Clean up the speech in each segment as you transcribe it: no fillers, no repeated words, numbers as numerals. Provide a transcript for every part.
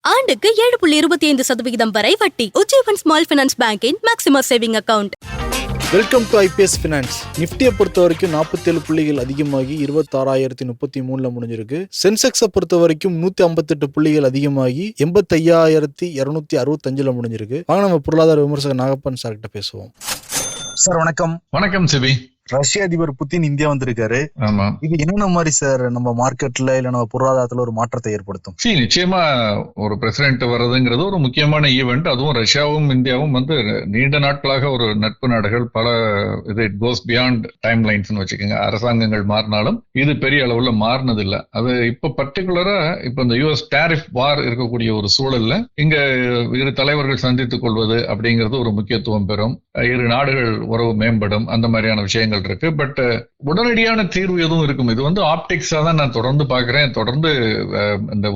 ஆண்டுக்கு 7.25% வரை வட்டி. உஜ்ஜீவன் ஸ்மால் ஃபைனான்ஸ் பேங்கின் maximum saving account. Welcome to IPS finance. நிஃப்டியை பொறுத்த வரைக்கும் 47 புள்ளிகள் அதிகமாகி 26,033 முடிஞ்சிருக்கு. சென்செக்ஸை பொறுத்த வரைக்கும் 158 புள்ளிகள் அதிகமாகி 85,265 முடிஞ்சிருக்கு. வாங்க நம்ம பொருளாதார விமர்சகர் நாகப்பன் சார் கிட்ட பேசுவோம். சார் வணக்கம். வணக்கம் சிபி. ரஷ்ய அதிபர் புதின் இந்தியா வந்திருக்காரு. ஆமா, இது என்னென்ன மாதிரி சார் நம்ம மார்க்கெட்ல இல்ல நம்ம பொருளாதாரத்துல ஒரு மாற்றத்தை ஏற்படுத்தும்? நிச்சயமா ஒரு பிரசிடென்ட் வர்றதுங்கிறது ஒரு முக்கியமான ஈவெண்ட். அதுவும் ரஷ்யாவும் இந்தியாவும் நீண்ட நாட்களாக ஒரு நட்பு நாடுகள். பல இது it goes beyond time lines வச்சுக்கோங்க. அரசாங்கங்கள் மாறினாலும் இது பெரிய அளவுல மாறினது இல்ல. அது இப்ப பர்டிகுலரா இப்ப இந்த யூஎஸ் டாரிஃப் வார் இருக்கக்கூடிய ஒரு சூழல்ல இங்க இரு தலைவர்கள் சந்தித்துக் கொள்வது அப்படிங்கிறது ஒரு முக்கியத்துவம் பெறும். இரு நாடுகள் உறவு மேம்படும். அந்த மாதிரியான விஷயங்கள் இருக்கு. பட் உடனடியான தீர்வு எதுவும் இருக்கும். இது ஆப்டிக்ஸா தான் நான் தொடர்ந்து பாக்குறேன். தொடர்ந்து அந்த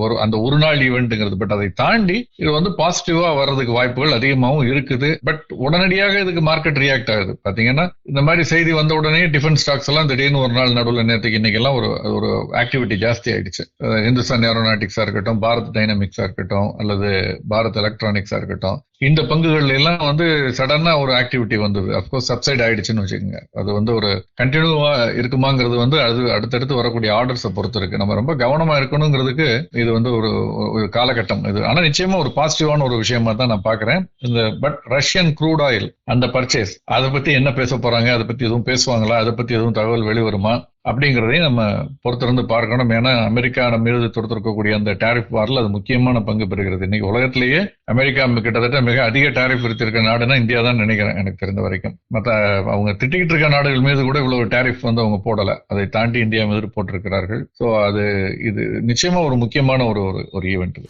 ஒரு நாள் ஈவெண்ட்ங்கிறது. பட் அதை தாண்டி இது பாசிட்டிவா வர்றதுக்கு வாய்ப்புகள் அதிகமாகவும் இருக்குது. பட் உடனடியாக இதுக்கு மார்க்கெட் ரியாக்ட் ஆகுது. பாத்தீங்கன்னா இந்த மாதிரி செய்தி வந்த உடனே டிஃபென்ஸ் ஸ்டாக்ஸ் எல்லாம் திடீர்னு ஒரு நாள் நடுவில் நேரத்துக்கு இன்னைக்கு எல்லாம் ஒரு ஆக்டிவிட்டி ஜாஸ்தி ஆயிடுச்சு. இந்துஸ்தான் ஏரோநாட்டிக்ஸா இருக்கட்டும், பாரத் டைனமிக்ஸா இருக்கட்டும், அல்லது பாரத் எலக்ட்ரானிக்ஸா இருக்கட்டும், இந்த பங்குகள் எல்லாம் சடனா ஒரு ஆக்டிவிட்டி வந்தது. அப்கோர்ஸ் சப்சைட் ஆயிடுச்சுன்னு வச்சுக்கோங்க. அது ஒரு கண்டினியூவா இருக்குமாங்கிறது அது அடுத்தடுத்து வரக்கூடிய ஆர்டர்ஸை பொறுத்து இருக்கு. நம்ம ரொம்ப கவனமா இருக்கணுங்கிறதுக்கு இது ஒரு காலகட்டம் இது. ஆனா நிச்சயமா ஒரு பாசிட்டிவான ஒரு விஷயமா தான் நான் பாக்குறேன். பட் ரஷ்யன் க்ரூட் ஆயில் அந்த பர்ச்சேஸ், அதை பத்தி என்ன பேச போறாங்க, அதை பத்தி எதுவும் பேசுவாங்களா, அதை பத்தி எதுவும் தகவல் வெளிவருமா அப்படிங்கிறதையும் நம்ம பொறுத்திருந்து பார்க்கணும். ஏன்னா அமெரிக்கா நம்ம மீது தொடுத்திருக்கக்கூடிய அந்த டாரிஃப் வாரில் அது முக்கியமான பங்கு பெறுகிறது. இன்னைக்கு உலகத்திலேயே அமெரிக்கா கிட்டத்தட்ட மிக அதிக டாரிஃப் விதித்திருக்க நாடுன்னா இந்தியா தான் நினைக்கிறேன், எனக்கு தெரிந்த வரைக்கும். மற்ற அவங்க திட்டிக்கிட்டு இருக்க நாடுகள் மீது கூட இவ்வளவு டாரிஃப் அவங்க போடல. அதை தாண்டி இந்தியா மீது போட்டிருக்கிறார்கள். ஸோ இது நிச்சயமா ஒரு முக்கியமான ஒரு ஈவெண்ட்.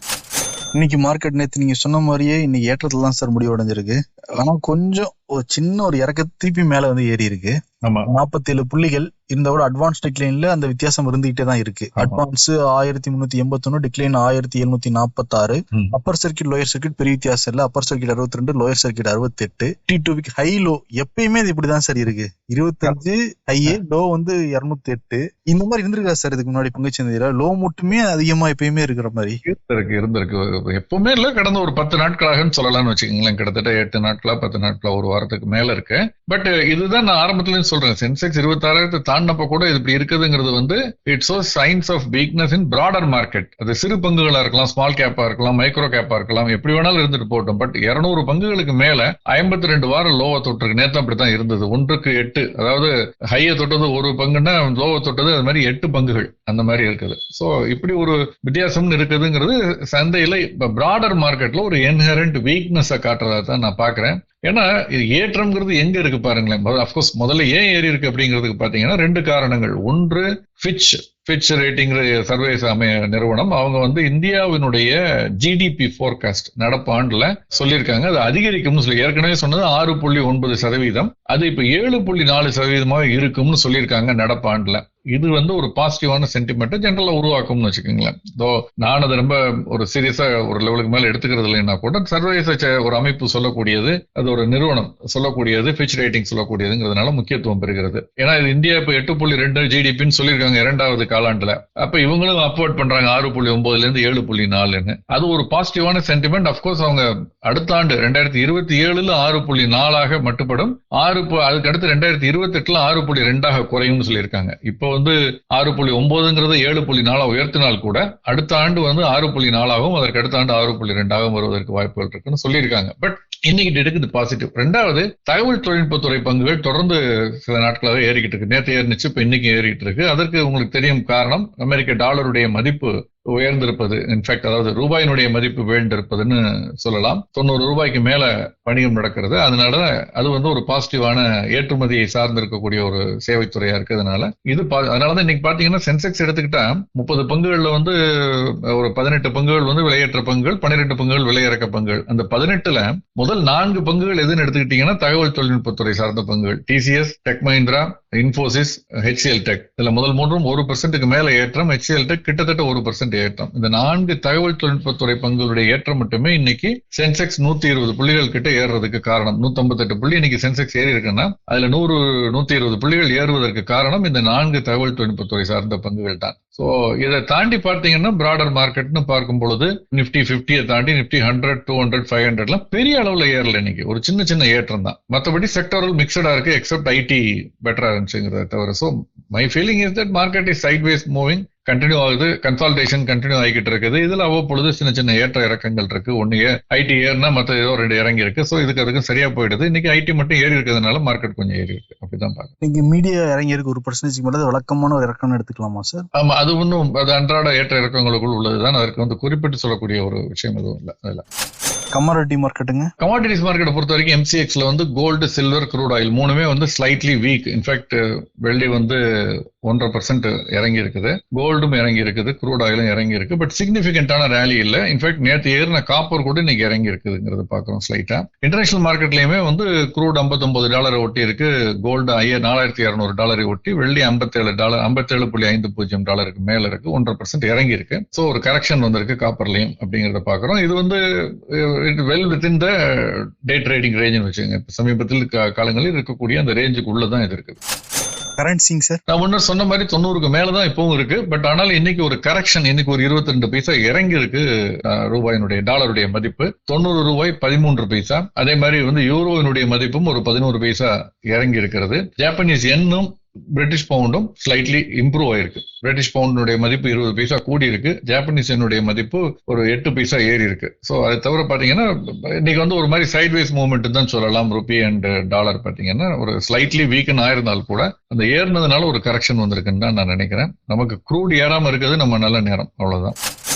இன்னைக்கு மார்க்கெட் நேற்று நீங்க சொன்ன மாதிரியே இன்னைக்கு ஏற்றத்துல தான் சார் முடிவடைஞ்சிருக்கு. ஆனா கொஞ்சம் ஒரு சின்ன ஒரு இறக்க திருப்பி மேல ஏறி இருக்கு. 47 புள்ளிகள் இருந்தோட அட்வான்ஸ் டிக்ளைன்ல அந்த வித்தியாசம் இருந்துகிட்டே தான் இருக்கு. Advance 1381, decline 1746. Upper circuit lower circuit பெரிய வித்தியாசம் இல்ல. Upper circuit 62, lower circuit 68. T2 week high low எப்பயுமே இது இப்படிதான் சார் இருக்கு. 25 ஹை, லோ 208. இந்த மாதிரி இருந்திருக்கா சார் இதுக்கு முன்னாடி பங்குச்சந்தையில? லோ மட்டுமே அதிகமா எப்பயுமே இருக்கிற மாதிரி இருந்திருக்கு. எப்பவுமே இல்ல, கடந்த ஒரு 10 நாட்களாகன்னு சொல்லலாம்னு வச்சுக்கோங்களேன். கிட்டத்தட்ட 8 நாட்களா 10 நாட்களா ஒரு வாரத்துக்கு மேல இருக்கு. பட் இதுதான் நான் ஆரம்பத்துல சொல்றேன். சென்செக்ஸ் 26,000 தாண்டப்ப கூட இது இப்படி இருக்குதுங்கிறது it's shows signs of weakness in broader market. அது சிறு பங்குகளா இருக்கலாம், ஸ்மால் கேப்பா இருக்கலாம், மைக்ரோ கேப்பா இருக்கலாம், எப்படி வேணாலும் இருந்துட்டு போட்டோம். பட் 200 பங்குகளுக்கு மேல 52 வாரம் லோவை தொட்டிருக்கு. நேற்று அப்படித்தான் இருந்தது. 1-8, அதாவது ஹையை தொட்டது ஒரு பங்குன்னா லோவை தொட்டது அது மாதிரி 8 பங்குகள் அந்த மாதிரி இருக்குது. சோ இப்படி ஒரு வித்தியாசம் இருக்குதுங்கிறது சந்தையில பிராடர் மார்க்கெட்ல ஒரு இன்ஹெரண்ட் வீக்னஸ் காட்டுறதா தான் நான் பாக்குறேன். ஏன்னா இது ஏற்றம்ங்கிறது எங்க இருக்கு பாருங்களேன். அப்கோர்ஸ் முதல்ல ஏன் ஏறி இருக்கு அப்படிங்கிறதுக்கு பாத்தீங்கன்னா 2 காரணங்கள். ஒன்று ஃபிட்ச் ரேட்டிங் சர்வீஸ் நிறுவனம் அவங்க இந்தியாவினுடைய ஜிடிபி போர்காஸ்ட் நடப்பு ஆண்டுல சொல்லியிருக்காங்க. அது அதிகரிக்கும்னு சொல்லி ஏற்கனவே சொன்னது 6.9%. அது இப்ப 7.4% இருக்கும்னு சொல்லியிருக்காங்க நடப்பு ஆண்டுல. இது ஒரு பாசிட்டிவான சென்டிமெண்ட் ஜெனரலா உருவாக்கும்னு வச்சுக்கோங்களேன். நான் அதை ரொம்ப ஒரு சீரியஸா ஒரு லெவலுக்கு மேல எடுத்துக்கிறது இல்லைன்னா கூட சர்வதேச ஒரு அமைப்பு சொல்லக்கூடியது, அது ஒரு நிறுவனம் சொல்லக்கூடியது, ஃபிட்ச் ரேட்டிங் சொல்லக்கூடியதுங்கிறதுனால முக்கியத்துவம் பெறுகிறது. ஏன்னா இது இந்தியா இப்ப 8.2 ஜிடிபின்னு சொல்லியிருக்காங்க 2வது காலாண்டுல. அப்ப இவங்களும் அப்வர்ட் பண்றாங்க 6.9 இருந்து 7.4. அது ஒரு பாசிட்டிவான சென்டிமெண்ட். அப்கோர்ஸ் அவங்க அடுத்த ஆண்டு 2027 6.4 மட்டுப்படும். அதுக்கு அடுத்து 2028 6.2 குறையும்னு சொல்லியிருக்காங்க. இப்போ 6.9 7.4 உயர்த்தினால் கூட அடுத்த ஆண்டு 6.4 அதற்கு அடுத்த ஆண்டு 6.2 வருவதற்கு வாய்ப்புகள் இருக்குன்னு சொல்லியிருக்காங்க. பட் இன்னைக்கு இருக்குது பாசிட்டிவ். 2வது தகவல் தொழில்நுட்பத்துறை பங்குகள் தொடர்ந்து சில நாட்களாக ஏறிக்கிட்டு இருக்கு. நேற்று ஏறிச்சு, இப்ப இன்னைக்கு ஏறிட்டு இருக்கு. அதற்கு உங்களுக்கு தெரியும் காரணம், அமெரிக்க டாலருடைய மதிப்பு உயர்ந்திருப்பது. இன்ஃபேக்ட் அதாவது ரூபாயினுடைய மதிப்பு வீழ்ந்திருப்பதுன்னு சொல்லலாம். 90 ரூபாய்க்கு மேல வணிகம் நடக்கிறது. அதனால அது ஒரு பாசிட்டிவான ஏற்றுமதியை சார்ந்து இருக்கக்கூடிய ஒரு சேவைத்துறையா இருக்கு. அதனாலதான் இன்னைக்கு பாத்தீங்கன்னா சென்செக்ஸ் எடுத்துக்கிட்டா 30 பங்குகள்ல ஒரு 18 பங்குகள் விலையேற்ற பங்குகள், 12 பங்குகள் விலையிறக்க பங்குகள். அந்த 18ல முதல் 4 பங்குகள் எதுன்னு எடுத்துக்கிட்டீங்கன்னா தகவல் தொழில்நுட்பத்துறை சார்ந்த பங்குகள். TCS, tech Mahindra, Infosys, HCL tech. இதுல முதல் 3 1% மேல ஏற்றம். HCL டெக் கிட்டத்தட்ட 1% ஏற்றம். இந்த 4 தகவல் தொழில்நுட்பத்துறை பங்குகளுடைய ஏற்றம் மட்டுமே இன்னைக்கு சென்செக்ஸ் 120 புள்ளிகள் கிட்ட ஏறுறதுக்கு காரணம். 158 புள்ளி இன்னைக்கு சென்செக்ஸ் ஏறி இருக்குன்னா அதுல 120 புள்ளிகள் ஏறுவதற்கு காரணம் இந்த 4 தகவல் தொழில்நுட்பத்துறை சார்ந்த பங்குகள் தான். ஸோ இதை தாண்டி பார்த்தீங்கன்னா பிராடர் மார்க்கெட்னு பார்க்கும் பொழுது நிஃப்டி 50 தாண்டி நிஃப்டி 100, 200, 500 பெரிய அளவுல ஏறல இன்னைக்கு. ஒரு சின்ன சின்ன ஏற்றம் தான். மற்றபடி செக்டரல் மிக்சடா இருக்கு, எக்ஸப்ட் ஐடி பெட்டரா இருந்துச்சுங்கிறத தவிர. So my feeling is that market is sideways moving, continue ஆகுது, கன்சால்டேஷன் கண்டினியூ ஆகிட்டு இருக்குது. இதுல அவ்வப்பொழுது சின்ன சின்ன ஏற்ற இறக்கங்கள் இருக்கு. ஒன்னு ஐடி ஏறினா மற்ற ஏதோ 2 இறங்கி இருக்கு. ஸோ அதுக்கு சரியா போயிடுது. இன்னைக்கு ஐடி மட்டும் ஏறி இருக்கிறதுனால மார்க்கெட் கொஞ்சம் ஏறி இருக்கு. அப்படிதான் பாருங்க. நீங்க மீடியா இறங்கி இருக்கு 1% மட்டும் வழக்கமான ஒரு இறக்கம்னு எடுத்துக்கலாமா சார்? ஆமா, அது ஒன்றும் அது அன்றாட ஏற்ற இறக்கங்களுக்குள் உள்ளதுதான். அதற்கு குறிப்பிட்டு சொல்லக்கூடிய ஒரு விஷயம் எதுவும் இல்லை. அதில் கமாடிட்டி மார்க்கெட்டுங்க, கமாடிட்டிஸ் மார்க்கெட்டை பொறுத்த வரைக்கும் எம்சிஎக்ஸ்ல கோல்டு, சில்வர், க்ரூட் ஆயில் மூணுமே ஸ்லைட்லி வீக். இன்ஃபேக்ட் வெள்ளி 1.5% இறங்கி இருக்குது, கோல்டும் இறங்கி இருக்குது, க்ரூட் ஆயிலும் இறங்கி இருக்கு. பட் சிக்னிபிகண்டான ரேலி இல்ல. இன்ஃபேக்ட் நேற்று ஏறின காப்பர் கூட இன்னைக்கு இறங்கி இருக்குதுங்கிறது பாக்குறோம் ஸ்லைட்டா. இன்டர்நேஷனல் மார்க்கெட்லயுமே க்ரூட் $59 ஒட்டி இருக்கு, கோல்டு $4200 ஒட்டி, வெள்ளி $57.50 மேல இருக்கு, 1.5% இறங்கி இருக்கு. ஸோ ஒரு கரெக்ஷன் வந்திருக்கு காப்பர்லயும் அப்படிங்கறத பாக்குறோம். இது well within the day trading range வச்சுங்க. சமீபத்தில் காலங்களில் இருக்கக்கூடிய அந்த ரேஞ்சுக்கு உள்ளதான் இது இருக்குது. கரன்சிங் சார், நான் முன்னர் சொன்ன மாதிரி 90க்கு மேலதான் இப்பவும் இருக்கு. பட் ஆனால் இன்னைக்கு ஒரு கரெக்ஷன், இன்னைக்கு ஒரு 22 பைசா இறங்கி இருக்கு ரூபாயினுடைய, டாலருடைய மதிப்பு $90.13. அதே மாதிரி யூரோவினுடைய மதிப்பும் ஒரு 11 பைசா இறங்கி இருக்கிறது. ஜாப்பனீஸ் யென்னும் பிரிட்டிஷ் பவுண்டும் ஸ்லைட்லி இம்ப்ரூவ் ஆயிருக்கு. பிரிட்டிஷ் பவுண்டுடைய மதிப்பு 20 பைசா கூடி இருக்கு, ஜாப்பனீஸ் யென்னுடைய மதிப்பு ஒரு 8 பைசா ஏறி இருக்கு. ஸோ அதை தவிர பாத்தீங்கன்னா இன்னைக்கு ஒரு மாதிரி சைட்வேஸ் மூவ்மெண்ட் தான் சொல்லலாம். ரூபி அண்ட் டாலர் பாத்தீங்கன்னா ஒரு ஸ்லைட்லி வீக்கன் ஆயிருந்தால் கூட அந்த ஏறினதுனால ஒரு கரெக்ஷன் வந்திருக்குன்னு தான் நான் நினைக்கிறேன். நமக்கு க்ரூட் ஏறாம இருக்குது நம்ம நல்ல நேரம், அவ்வளவுதான்.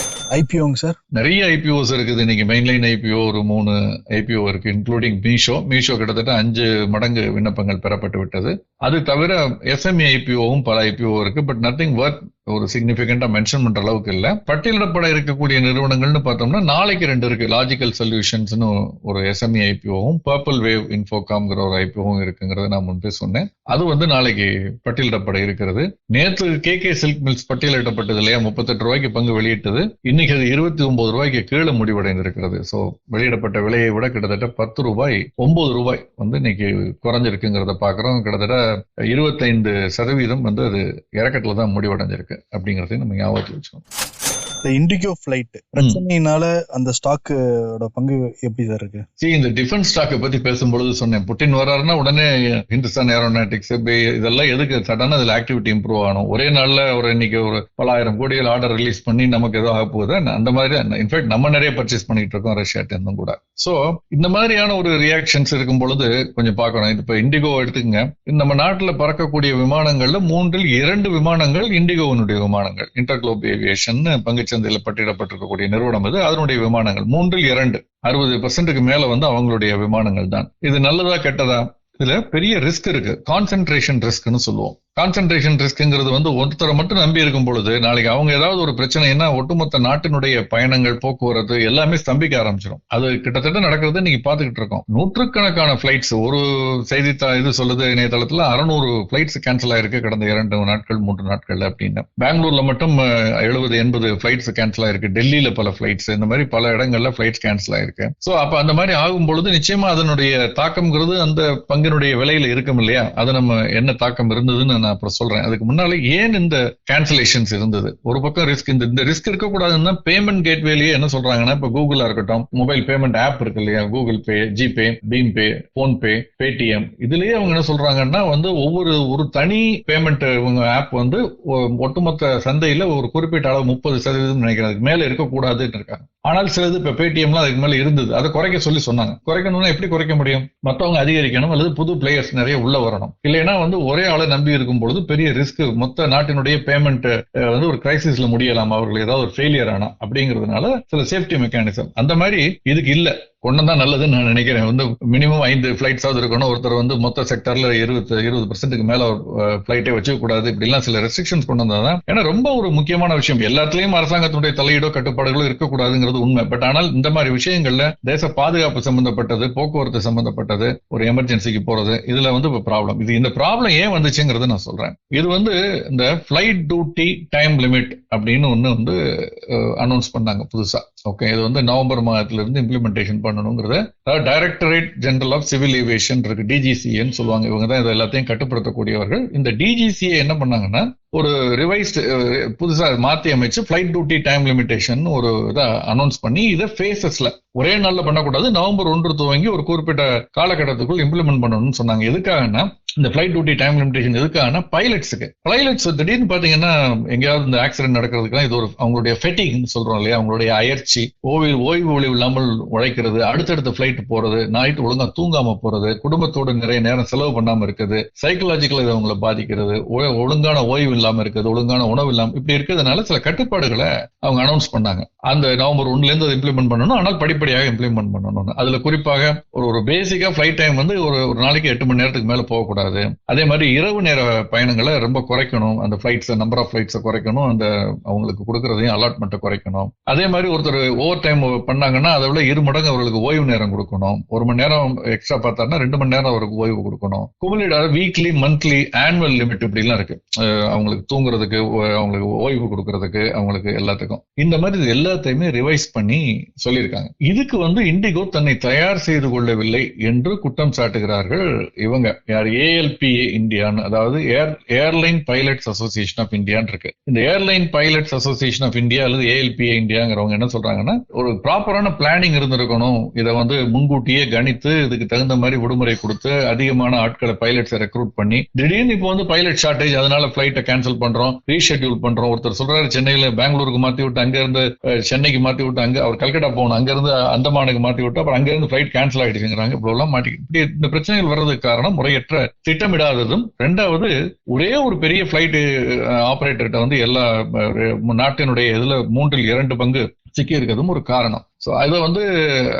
ஐபிஓங்க சார், நிறைய ஐபிஓஸ் இருக்குது இன்னைக்கு. மெயின்லைன் ஐபிஓ ஒரு 3 ஐபிஓ இருக்கு, இன்க்ளூடிங் மீஷோ கிட்டத்தட்ட 5 மடங்கு விண்ணப்பங்கள் பெறப்பட்டு விட்டது. அது தவிர எஸ்எம்இ ஐபிஓவும் பல ஐபிஓ இருக்கு. பட் நத்திங் வர்த் ஒரு சிக்னிபிகண்டா மென்ஷன் பண்ற அளவுக்கு இல்ல. பட்டியலிடப்பட இருக்கக்கூடிய நிறுவனங்கள்னு பார்த்தோம்னா நாளைக்கு 2 இருக்கு. லாஜிக்கல் சொல்யூஷன்ஸ்னு ஒரு எஸ்எம்இ ஐபிஓவும், பர்பிள் வேவ் இன்ஃபோகாம்ங்கிற ஒரு ஐபிஓவும் இருக்குங்கிறத நான் முன்பே சொன்னேன். அது நாளைக்கு பட்டியலிடப்பட இருக்கிறது. நேற்று கேகே சில்க் மில்ஸ் பட்டியலிடப்பட்டது இல்லையா, $38 பங்கு வெளியிட்டது. இன்னைக்கு அது $29 கீழே முடிவடைந்திருக்கிறது. ஸோ வெளியிடப்பட்ட விலையை விட கிட்டத்தட்ட $10, $9 இன்னைக்கு குறைஞ்சிருக்குங்கிறத பாக்குறோம். கிட்டத்தட்ட 25% அது இறக்கத்துல தான் முடிவடைஞ்சிருக்கு அப்படிங்கறதையும் நம்ம ஞாபகத்தில் வச்சுக்கணும். இண்டிகோ பிளைட் பிரச்சனையினால அந்த ஸ்டாக்கோட பங்கு எப்படி சார் இருக்கு? இந்த டிஃபென்ஸ் ஸ்டாக்கை பத்தி பேசும்பொழுது சொன்னேன், புட்டின் வர்றாருன்னா உடனே ஹிந்துஸ்தான் ஏரோநாட்டிக்ஸ் இதெல்லாம் எதுக்கு சடனா அதுல ஆக்டிவிட்டி இம்ப்ரூவ் ஆகணும். ஒரே நாள்ல இன்னைக்கு ஒரு பல ஆயிரம் கோடிகள் ஆர்டர் ரிலீஸ் பண்ணி நமக்கு ஏதோ ஆக போகுது அந்த மாதிரி. இன்ஃபேக்ட் நம்ம நிறைய பர்ச்சேஸ் பண்ணிட்டு இருக்கோம் ரஷ்யாட்ட இருந்தும் கூட. சோ இந்த மாதிரியான ஒரு ரியாக்ஷன்ஸ் இருக்கும் பொழுது கொஞ்சம் பார்க்கணும். இப்ப இண்டிகோ எடுத்துக்கங்க, நம்ம நாட்டுல பறக்கக்கூடிய விமானங்கள்ல 3ல் 2 விமானங்கள் இண்டிகோவினுடைய விமானங்கள். இன்டர்குளோப் ஏவியேஷன் பங்கு சந்தையில் பட்டியலிடப்பட்டிருக்கக்கூடிய நிறுவனம் இது. அதனுடைய விமானங்கள் 3ல் 2 60% மேல அவங்களுடைய விமானங்கள் தான். இது நல்லதா கெட்டதா? இதுல பெரிய ரிஸ்க் இருக்கு, கான்சென்ட்ரேஷன் ரிஸ்க்னு சொல்லுவோம். கான்சென்ட்ரேஷன் ரிஸ்க்ங்கிறது ஒருத்தரை மட்டும் நம்பி இருக்கும் பொழுது நாளைக்கு அவங்க ஏதாவது ஒரு பிரச்சனைன்னா ஒட்டுமொத்த நாட்டினுடைய பயணங்கள், போக்குவரத்து எல்லாமே ஸ்தம்பிக்க ஆரம்பிச்சிடும். அது கிட்டத்தட்ட நடக்கிறது நீங்க பாத்துக்கிட்டு இருக்கோம். நூற்றுக்கணக்கான பிளைட்ஸ், ஒரு செய்தி இது சொல்லுது இணையதளத்துல 600 பிளைட்ஸ் கேன்சல் ஆயிருக்கு கடந்த 2 நாட்கள் 3 நாட்கள் அப்படின்னு. பெங்களூர்ல மட்டும் 70-80 பிளைட்ஸ் கேன்சல் ஆயிருக்கு. டெல்லியில பல பிளைட்ஸ், இந்த மாதிரி பல இடங்கள்ல பிளைட்ஸ் கேன்சல் ஆயிருக்கு. சோ அப்ப அந்த மாதிரி ஆகும் பொழுது நிச்சயமா அதனுடைய தாக்கம்ங்கிறது அந்த பங்கினுடைய விலையில இருக்கும் இல்லையா? அது நம்ம என்ன தாக்கம் இருந்ததுன்னு நான் அப்புறம் சொல்றேன். அதுக்கு முன்னால ஏன் இந்த கேன்சலேஷன்ஸ் இருந்தது? ஒரு பக்கம் ரிஸ்க், இந்த ரிஸ்க் இருக்கக்கூடாதுன்னா பேமெண்ட் கேட்வேலயே என்ன சொல்றாங்கன்னா, இப்ப கூகுளா இருக்கட்டும், மொபைல் பேமெண்ட் ஆப் இருக்கு இல்லையா, கூகுள் பே, ஜிபே, பீம் பே, போன்பே, பேடிஎம், இதுலயே அவங்க என்ன சொல்றாங்கன்னா ஒரு தனி பேமெண்ட் ஆப் ஒட்டுமொத்த சந்தையில ஒரு குறிப்பிட்ட அளவு 30% நினைக்கிறேன், அதுக்கு மேல இருக்கக்கூடாதுன்னு இருக்காங்க. ஆனால் சிலது இப்ப பேடிஎம்லாம் அதுக்கு மேல இருந்தது, அதை குறைக்க சொல்லி சொன்னாங்க. குறைக்கணும்னா எப்படி குறைக்க முடியும்? மத்தவங்க அதிகரிக்கணும் அல்லது புது பிளேயர்ஸ் நிறைய உள்ள வரணும். இல்லைன்னா ஒரே ஆளை நம்பி இருக்கும் பொழுது பெரிய ரிஸ்க், மொத்த நாட்டினுடைய பேமெண்ட் ஒரு கிரைசிஸ்ல முடியலாம் அவர்கள் ஏதாவது ஒரு ஃபெயிலியர் ஆனா அப்படிங்கிறதுனால சில சேஃப்டி மெக்கானிசம் அந்த மாதிரி இதுக்கு இல்ல. கொண்டதான் நல்லதுன்னு நான் நினைக்கிறேன். மினிமம் 5 பிளைட்ஸ் ஆகுது இருக்கணும். ஒருத்தர் மொத்த செக்டர்ல 20% மேல பிளைட்டே வச்சுக்க கூடாது. இப்படி எல்லாம் சில ரெஸ்ட்ரிக்ஷன்ஸ் கொண்டு வந்தாதான். ஏன்னா ரொம்ப ஒரு முக்கியமான விஷயம், எல்லாத்துலயும் அரசாங்கத்தினுடைய தலையீடோ கட்டுப்பாடுகளோ இருக்கக்கூடாதுங்கிறது உண்மை. பட் ஆனால் இந்த மாதிரி விஷயங்கள்ல தேச பாதுகாப்பு சம்பந்தப்பட்டது, போக்குவரத்து சம்பந்தப்பட்டது, ஒரு எமர்ஜென்சிக்கு போறது, இதுல ப்ராப்ளம். இந்த ப்ராப்ளம் ஏன் வந்துச்சுங்கிறது நான் சொல்றேன். இது இந்த பிளைட் டியூட்டி டைம் லிமிட் அப்படின்னு ஒண்ணு அனௌன்ஸ் பண்ணாங்க புதுசா. ஓகே, இது நவம்பர் மாதத்துல இருந்து இம்ப்ளிமெண்டேஷன் பண்ணணுங்கிறத directorate general of civil aviation இருக்கு, டிஜிசிஏன்னு சொல்லுவாங்க. இவங்க தான் இது எல்லாத்தையும் கட்டுப்படுத்தக்கூடியவர்கள். இந்த டிஜிசிஏ என்ன பண்ணாங்கன்னா, ஒரு ரிவைஸ்ட் புதுசா மாத்தி அமைச்சு ஃபிளைட் டியூட்டி டைம் லிமிடேஷன் ஒரு இதை அனௌன்ஸ் பண்ணி இதை ஃபேசஸ்ல ஒரே நாள்ல பண்ணக்கூடாது, நவம்பர் 1 துவங்கி ஒரு குறிப்பிட்ட காலகட்டத்துக்குள் இம்ப்ளிமெண்ட் பண்ணணும்னு சொன்னாங்க. எதுக்காகனா இந்த ஃபிளைட் டியூட்டி டைம் லிமிடேஷன் எதுக்காகனா பைலட்ஸ் திடீர்னு பாத்தீங்கன்னா எங்கேயாவது இந்த ஆக்சிடென்ட் நடக்கிறதுக்குலாம் இது ஒரு அவங்களுடைய ஃபெட்டிக்னு சொல்றோம் இல்லையா, அவங்களுடைய அயற்சி, ஓய்வு ஒளிவு இல்லாமல் உழைக்கிறது, அடுத்தடுத்த ஃபிளைட் போறது, நைட்டு ஒழுங்கா தூங்காம போறது, குடும்பத்தோட நிறைய நேரம் செலவு பண்ணாம இருக்குது, சைக்கலாஜிக்கலா இது அவங்களை பாதிக்கிறது, ஒழுங்கான ஓய்வு இல்லாம இருக்குது, ஒழுங்கான உணவு இல்லாம இப்படி இருக்கிறதுனால சில கட்டுப்பாடுகளை அவங்க அனௌன்ஸ் பண்ணாங்க. அந்த நவம்பர் 1ல இருந்து அதை இம்ப்ளிமெண்ட் பண்ணணும், ஆனால் படிப்படியாக இம்ப்ளிமெண்ட் பண்ணணும். அதுல குறிப்பாக ஒரு பேசிக்கா ஃபிளைட் டைம் வந்து ஒரு நாளைக்கு 8 மணி நேரத்துக்கு மேல போகக்கூடாது. அதே மாதிரி இரவு நேர பயணங்களை ரொம்ப குறைக்கணும், அந்த ஃபிளைட்ஸ் நம்பர் ஆஃப் ஃபிளைட்ஸை குறைக்கணும், அந்த அவங்களுக்கு கொடுக்கறதையும் அலாட்மெண்ட்டை குறைக்கணும். அதே மாதிரி ஒருத்தர் ஓவர் டைம் பண்ணாங்கன்னா அதை விட 2 மடங்கு அவர்களுக்கு ஓய்வு நேரம் கொடுக்கணும். 1 மணி நேரம் எக்ஸ்ட்ரா பார்த்தாருன்னா 2 மணி நேரம் அவருக்கு ஓய்வு கொடுக்கணும். Cumulative weekly monthly annual limit இப்படி எல்லாம் இருக்கு, அவங்களுக்கு தூங்குறதுக்கு, அவங்களுக்கு ஓய்வு கொடுக்கறதுக்கு, அவங்களுக்கு எல்லாத்துக்கும். இந்த மாதிரி எல்லாத்தையுமே ரிவைஸ் பண்ணி சொல்லியிருக்காங்க. இதுக்கு வந்து இண்டிகோ தன்னை தயார் செய்து கொள்ளவில்லை என்று குற்றம் சாட்டுகிறார்கள் இவங்க. யார்? ALPA இந்தியான்னு, அதாவது ஏர்லைன் பைலட்ஸ் அசோசியேஷன் ஆஃப் இந்தியான்னு இருக்கு. இந்த airline pilots association of India அல்லது ALPA இந்தியாங்கிறவங்க என்ன சொல்றாங்கன்னா, ஒரு ப்ராப்பரான பிளானிங் இருந்திருக்கணும். இதை வந்து முன்கூட்டியே கணித்து இதுக்கு தகுந்த மாதிரி விடுமுறை கொடுத்து அதிகமான ஆட்களை பைலட்ஸை ரெக்ரூட் பண்ணி, திடீர்னு இப்போ வந்து பைலட் ஷார்டேஜ், அதனால பிளைட்டை கேன்சல் பண்றோம், ரீஷெட்யூல் பண்றோம். ஒருத்தர் சொல்றாரு சென்னையில பெங்களூருக்கு மாத்தி விட்டு, அங்க இருந்து சென்னைக்கு மாத்தி விட்டு, அங்க அவர் கல்கட்டா போகணும், அங்க இருந்து அந்தமானுக்கு மாத்தி விட்டு, அப்புறம் அங்க இருந்து பிளைட் கேன்சல் ஆயிடுச்சுங்கிறாங்க. இப்படி எல்லாம் இப்படி இந்த பிரச்சனைகள் வர்றதுக்கு காரணம் முறையற்ற திட்டமிடாததும், ரெண்டாவது ஒரே ஒரு பெரிய பிளைட் ஆபரேட்டர்கிட்ட வந்து எல்லா நாட்டினுடைய இதுல 3/2 பங்கு சிக்கி இருக்கிறதும் ஒரு காரணம். ஸோ அதை வந்து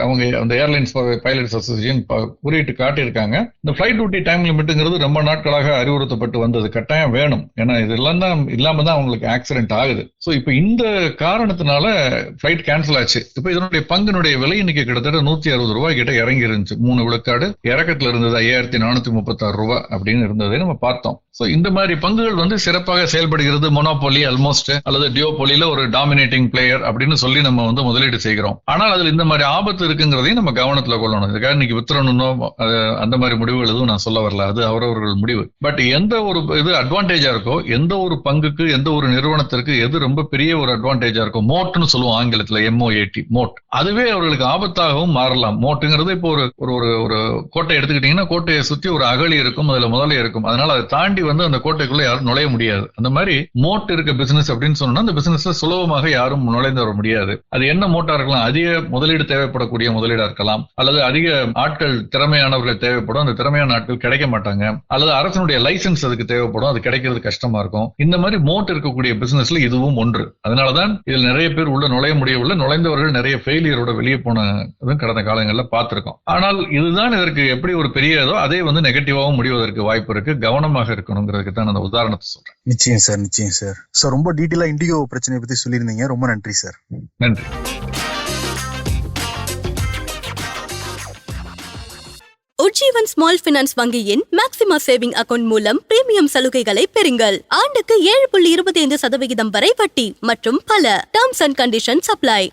அவங்க அந்த ஏர்லைன்ஸ் பைலட்ஸ் அசோசியேஷன் குறியிட்டு காட்டியிருக்காங்க. இந்த ஃபிளைட் டியூட்டி டைம் லிமிட்டுங்கிறது ரொம்ப நாட்களாக அறிவுறுத்தப்பட்டு வந்தது, கட்டாயம் வேணும். ஏன்னா இதெல்லாம் தான் இல்லாம தான் அவங்களுக்கு ஆக்சிடென்ட் ஆகுது. ஸோ இப்போ இந்த காரணத்தினால ஃபிளைட் கேன்சல் ஆச்சு. இப்போ இதனுடைய பங்கினுடைய விலை இன்னைக்கு கிட்டத்தட்ட 160 ரூபாய் கிட்ட இறங்கி இருந்துச்சு. 3 விழுக்காடு இறக்கத்துல இருந்தது, 5436 ரூபாய் அப்படின்னு இருந்ததை நம்ம பார்த்தோம். ஸோ இந்த மாதிரி பங்குகள் வந்து சிறப்பாக செயல்படுகிறது. மொனோபோலி ஆல்மோஸ்ட் அல்லது டியோபோலியில ஒரு டாமினேட்டிங் பிளேயர் அப்படின்னு சொல்லி நம்ம வந்து முதலீடு செய்கிறோம். ஆனால் அதுல இந்த மாதிரி ஆபத்து இருக்குங்கிறதையும் நம்ம கவனத்துல கொள்ளணும். இதுக்காக இன்னைக்கு வித்துறணும் அந்த மாதிரி முடிவுகள் எதுவும் நான் சொல்ல வரல, அது அவரவர்கள் முடிவு. பட் எந்த ஒரு இது அட்வான்டேஜா இருக்கோ, எந்த ஒரு பங்குக்கு, எந்த ஒரு நிறுவனத்திற்கு எது ரொம்ப பெரிய ஒரு அட்வான்டேஜா இருக்கும், மோட்னு சொல்லுவோம் ஆங்கிலத்துல, MOAT, மோட், அதுவே அவர்களுக்கு ஆபத்தாகவும் மாறலாம். மோட்டுங்கிறது இப்போ ஒரு கோட்டை எடுத்துக்கிட்டீங்கன்னா, கோட்டையை சுத்தி ஒரு அகழி இருக்கும், அதுல முதலே இருக்கும், அதனால அதை தாண்டி வந்து அந்த கோட்டைக்குள்ள யாரும் நுழைய முடியாது. அந்த மாதிரி மோட் இருக்க பிசினஸ் அப்படின்னு சொன்னா அந்த பிசினஸ்ல சுலபமாக யாரும் நுழைந்து வர முடியாது. அது என்ன மோட்டா இருக்கலாம், அதிக முதலீடு தேவைப்படக்கூடிய முதலீடா இருக்கலாம், அல்லது அதிக ஆட்கள் திறமையானவர்கள் தேவைப்படும், அந்த திறமையான ஆட்கள் கிடைக்க மாட்டாங்க, அல்லது அரசனுடைய லைசன்ஸ் அதுக்கு தேவைப்படும், அது கிடைக்கிறது கஷ்டமா இருக்கும். இந்த மாதிரி மோட் இருக்கக்கூடிய பிசினஸ்ல இதுவும் ஒன்று. அதனாலதான் இதில் நிறைய பேர் உள்ள நுழைய முடியவில்லை, நுழைந்தவர்கள் நிறைய ஃபெயிலியரோட வெளியே போனதும் கடந்த காலங்களில் பார்த்திருக்கோம். ஆனால் இதுதான் இதற்கு எப்படி ஒரு பெரியதோ அதே வந்து நெகட்டிவாகவும் முடிவதற்கு வாய்ப்பு இருக்கு. கவனமாக இருக்கணுங்கிறதுக்கு தான் அந்த உதாரணத்தை சொல்றேன். நிச்சயம் சார், நிச்சயம் சார். சார் ரொம்ப டீட்டெயிலா இண்டிகோ பிரச்சனையை பத்தி சொல்லியிருந்தீங்க, ரொம்ப நன்றி சார். நன்றி. உஜ்ஜீவன் ஸ்மால் பினான்ஸ் வங்கியின் மேக்ஸிமா சேவிங் அக்கவுண்ட் மூலம் பிரீமியம் சலுகைகளை பெறுங்கள். ஆண்டுக்கு 7.25% வரை வட்டி மற்றும் பல. Terms and conditions apply.